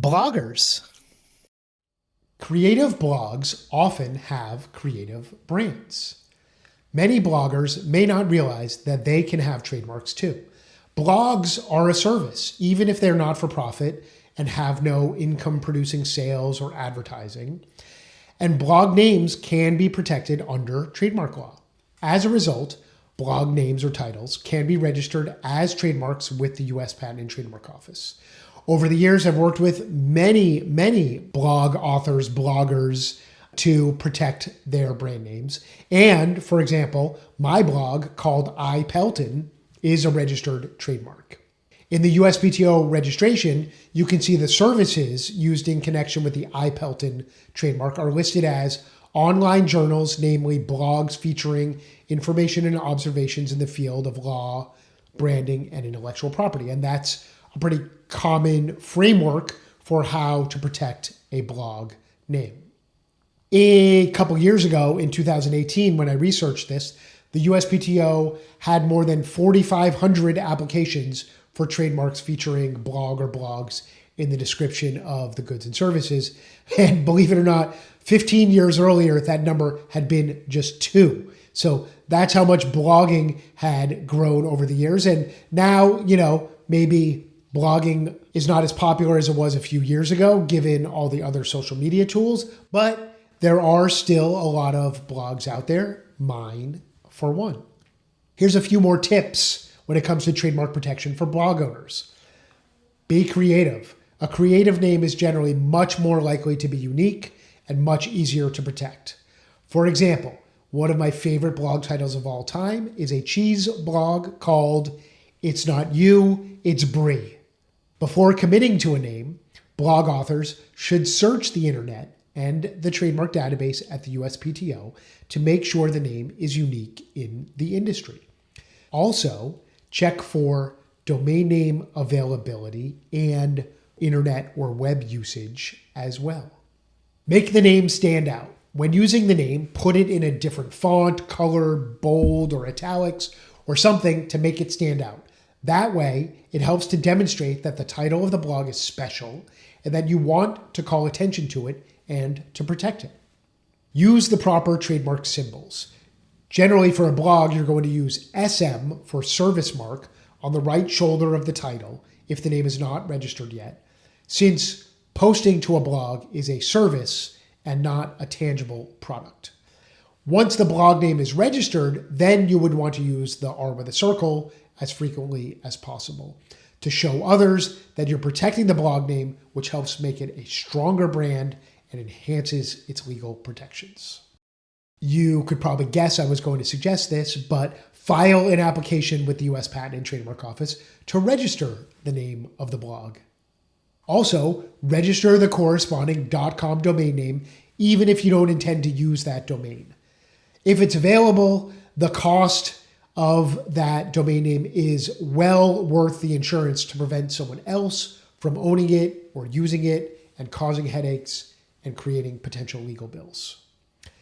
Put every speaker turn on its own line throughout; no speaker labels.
Bloggers. Creative blogs often have creative brands. Many bloggers may not realize that they can have trademarks too. Blogs are a service, even if they're not for profit and have no income producing sales or advertising. And blog names can be protected under trademark law. As a result, blog names or titles can be registered as trademarks with the US Patent and Trademark Office. Over the years, I've worked with many blog authors, bloggers to protect their brand names. And for example, my blog called I Pelton is a registered trademark. In the USPTO registration, you can see the services used in connection with the I Pelton trademark are listed as online journals, namely blogs featuring information and observations in the field of law, branding, and intellectual property. And that's a pretty common framework for how to protect a blog name. A couple years ago, in 2018, when I researched this, the USPTO had more than 4,500 applications for trademarks featuring blog or blogs in the description of the goods and services. And believe it or not, 15 years earlier, that number had been just 2. So that's how much blogging had grown over the years. And now, maybe blogging is not as popular as it was a few years ago, given all the other social media tools, but there are still a lot of blogs out there, mine for one. Here's a few more tips when it comes to trademark protection for blog owners. Be creative. A creative name is generally much more likely to be unique and much easier to protect. For example, one of my favorite blog titles of all time is a cheese blog called It's Not You, It's Brie. Before committing to a name, blog authors should search the internet and the trademark database at the USPTO to make sure the name is unique in the industry. Also, check for domain name availability and internet or web usage as well. Make the name stand out. When using the name, put it in a different font, color, bold, or italics, or something to make it stand out. That way, it helps to demonstrate that the title of the blog is special and that you want to call attention to it and to protect it. Use the proper trademark symbols. Generally, for a blog, you're going to use SM for service mark on the right shoulder of the title if the name is not registered yet, since posting to a blog is a service and not a tangible product. Once the blog name is registered, then you would want to use the R with a circle as frequently as possible to show others that you're protecting the blog name, which helps make it a stronger brand and enhances its legal protections. You could probably guess I was going to suggest this, but file an application with the US Patent and Trademark Office to register the name of the blog. Also, register the corresponding .com domain name, even if you don't intend to use that domain. If it's available, the cost of that domain name is well worth the insurance to prevent someone else from owning it or using it and causing headaches and creating potential legal bills.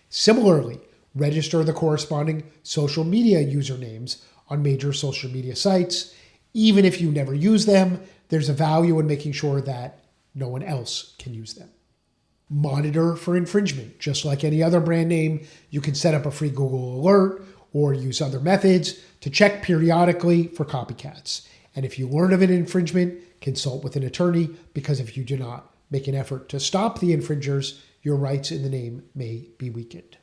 Similarly, register the corresponding social media usernames on major social media sites. Even if you never use them, there's a value in making sure that no one else can use them. Monitor for infringement. Just like any other brand name, you can set up a free Google alert or use other methods to check periodically for copycats. And if you learn of an infringement, consult with an attorney, because if you do not make an effort to stop the infringers, your rights in the name may be weakened.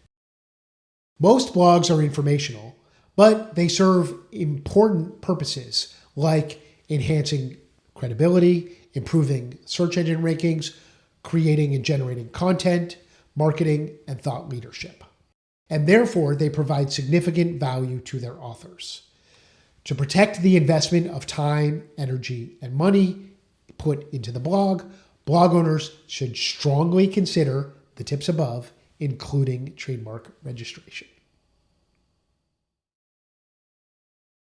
Most blogs are informational, but they serve important purposes like enhancing credibility, improving search engine rankings, creating and generating content, marketing, and thought leadership. And therefore, they provide significant value to their authors. To protect the investment of time, energy, and money put into the blog owners should strongly consider the tips above, including trademark registration.